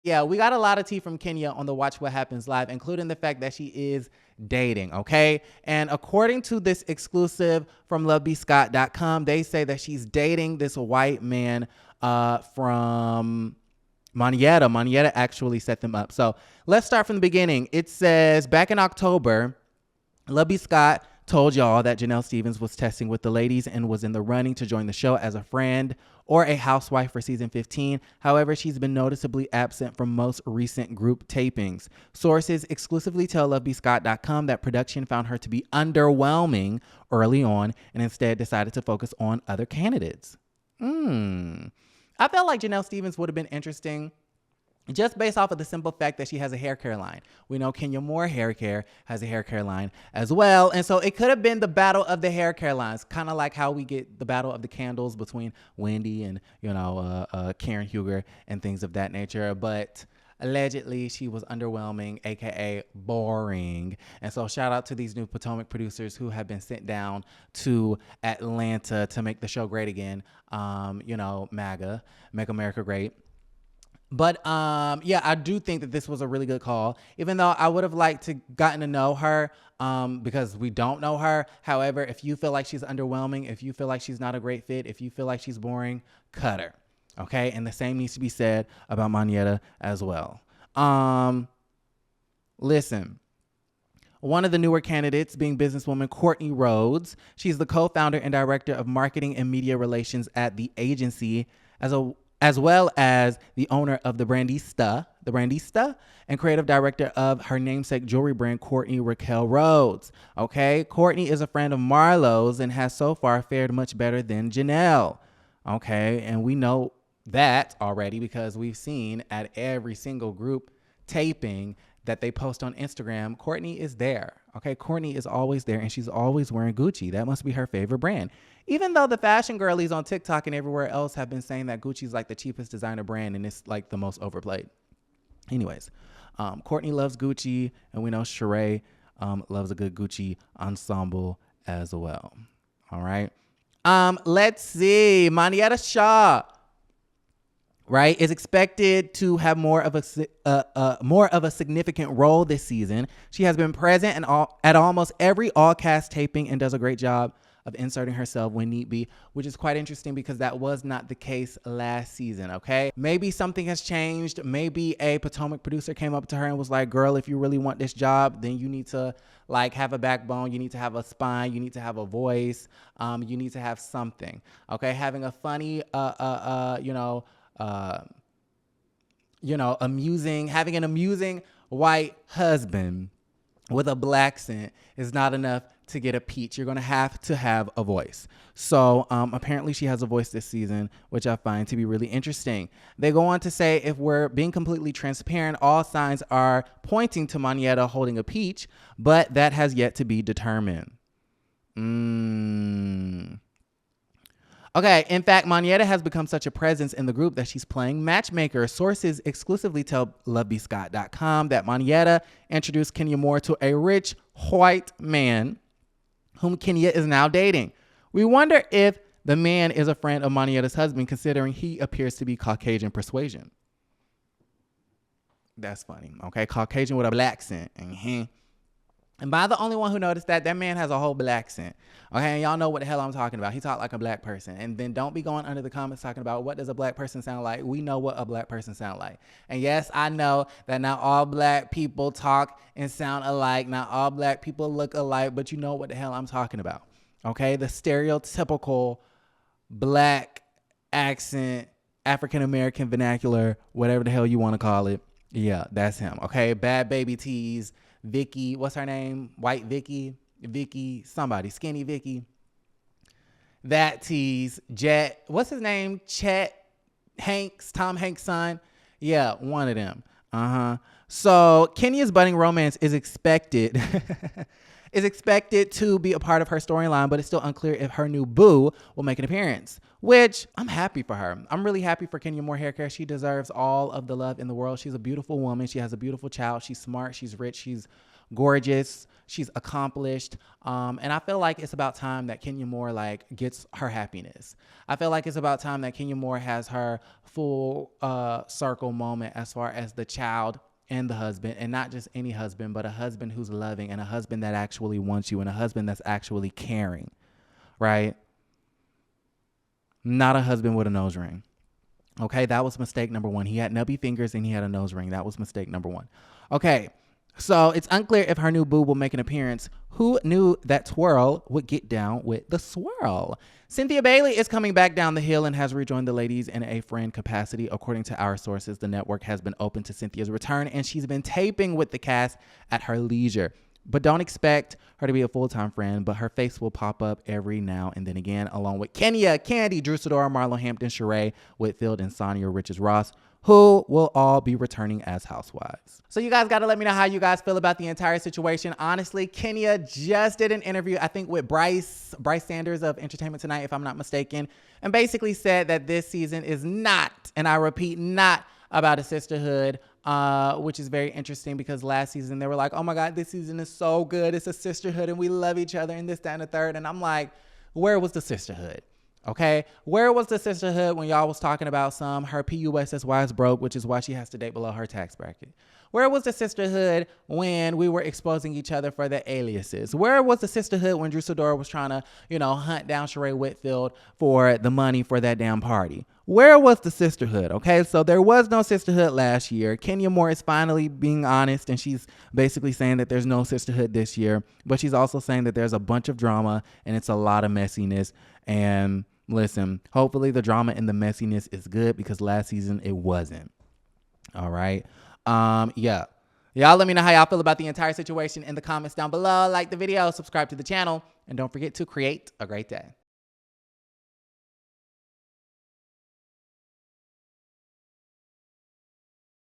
Yeah, we got a lot of tea from Kenya on the Watch What Happens Live, including the fact that she is dating, okay? And according to this exclusive from lovebscott.com, they say that she's dating this white man from Manietta. Manietta actually set them up. So let's start from the beginning. It says, back in October, Lovey Scott told y'all that Janell Stephens was testing with the ladies and was in the running to join the show as a friend or a housewife for season 15. However, she's been noticeably absent from most recent group tapings. Sources exclusively tell lovebscott.com that production found her to be underwhelming early on and instead decided to focus on other candidates. I felt like Janell Stephens would have been interesting just based off of the simple fact that she has a hair care line. We know Kenya Moore Hair Care has a hair care line as well. And so it could have been the battle of the hair care lines, kind of like how we get the battle of the candles between Wendy and, Karen Huger and things of that nature. But allegedly, she was underwhelming, aka boring. And so shout out to these new Potomac producers who have been sent down to Atlanta to make the show great again. MAGA, Make America Great. But I do think that this was a really good call, even though I would have liked to gotten to know her because we don't know her. However, if you feel like she's underwhelming, if you feel like she's not a great fit, if you feel like she's boring, cut her. Okay. And the same needs to be said about Manietta as well. Listen. One of the newer candidates being businesswoman Courtney Rhodes. She's the co-founder and director of marketing and media relations at the agency, as well as the owner of the Brandista, and creative director of her namesake jewelry brand, Courtney Raquel Rhodes. Okay, Courtney is a friend of Marlo's and has so far fared much better than Janell. Okay, and we know that already because we've seen at every single group taping that they post on Instagram, Courtney is there. Okay, Courtney is always there and she's always wearing Gucci. That must be her favorite brand. Even though the fashion girlies on TikTok and everywhere else have been saying that Gucci's like the cheapest designer brand and it's like the most overplayed. Anyways, Courtney loves Gucci and we know Sheree loves a good Gucci ensemble as well. All right. Let's see. Manietta Shaw, right, is expected to have more of a significant role this season. She has been present at almost every all-cast taping and does a great job of inserting herself when need be, which is quite interesting because that was not the case last season, okay? Maybe something has changed. Maybe a Potomac producer came up to her and was like, girl, if you really want this job, then you need to have a backbone. You need to have a spine. You need to have a voice. You need to have something, okay? Having a funny, having an amusing white husband with a black scent is not enough to get a peach. You're going to have a voice. So apparently she has a voice this season, which I find to be really interesting. They go on to say, if we're being completely transparent, all signs are pointing to Manietta holding a peach, but that has yet to be determined. Okay, in fact, Manietta has become such a presence in the group that she's playing matchmaker. Sources exclusively tell lovebscott.com that Manietta introduced Kenya Moore to a rich white man whom Kenya is now dating. We wonder if the man is a friend of Manietta's husband, considering he appears to be Caucasian persuasion. That's funny, okay? Caucasian with a black accent. And am I the only one who noticed that? That man has a whole black accent. Okay, and y'all know what the hell I'm talking about. He talked like a black person. And then don't be going under the comments talking about what does a black person sound like. We know what a black person sound like. And yes, I know that not all black people talk and sound alike. Not all black people look alike, but you know what the hell I'm talking about. Okay, the stereotypical black accent, African-American vernacular, whatever the hell you want to call it. Yeah, that's him. Okay, Bad Baby Tees. Vicky, what's her name? White Vicky, somebody, Skinny Vicky. That tease, Jet, what's his name? Chet Hanks, Tom Hanks' son. Yeah, one of them. So Kenya's budding romance is expected is expected to be a part of her storyline, but it's still unclear if her new boo will make an appearance, which I'm happy for her. I'm really happy for Kenya Moore Haircare. She deserves all of the love in the world. She's a beautiful woman. She has a beautiful child. She's smart. She's rich. She's gorgeous. She's accomplished. And I feel like it's about time that Kenya Moore gets her happiness. I feel like it's about time that Kenya Moore has her full circle moment as far as the child and the husband, and not just any husband, but a husband who's loving and a husband that actually wants you and a husband that's actually caring, right? Not a husband with a nose ring. Okay, that was mistake number one. He had nubby fingers and he had a nose ring. That was mistake number one. Okay, so it's unclear if her new boo will make an appearance. Who knew that Twirl would get down with the swirl? Cynthia Bailey is coming back down the hill and has rejoined the ladies in a friend capacity. According to our sources, the network has been open to Cynthia's return and she's been taping with the cast at her leisure. But don't expect her to be a full-time friend, but her face will pop up every now and then again, along with Kenya, Candy, Drew Sidora, Marlo Hampton, Sheree Whitfield, and Sonia Richards-Ross, who will all be returning as housewives. So you guys got to let me know how you guys feel about the entire situation. Honestly, Kenya just did an interview, I think with Bryce Sanders of Entertainment Tonight, if I'm not mistaken, and basically said that this season is not, and I repeat, not about a sisterhood, which is very interesting because last season they were like, oh my God, this season is so good. It's a sisterhood and we love each other and this, that, and the third. And I'm like, where was the sisterhood? Okay, where was the sisterhood when y'all was talking about her PUSSY is broke, which is why she has to date below her tax bracket? Where was the sisterhood when we were exposing each other for the aliases? Where was the sisterhood when Drew Sidora was trying to, hunt down Sheree Whitfield for the money for that damn party? Where was the sisterhood? Okay, so there was no sisterhood last year. Kenya Moore is finally being honest, and she's basically saying that there's no sisterhood this year, but she's also saying that there's a bunch of drama and it's a lot of messiness. And listen, hopefully the drama and the messiness is good because last season it wasn't. All right. Yeah. Y'all let me know how y'all feel about the entire situation in the comments down below. Like the video, subscribe to the channel, and don't forget to create a great day.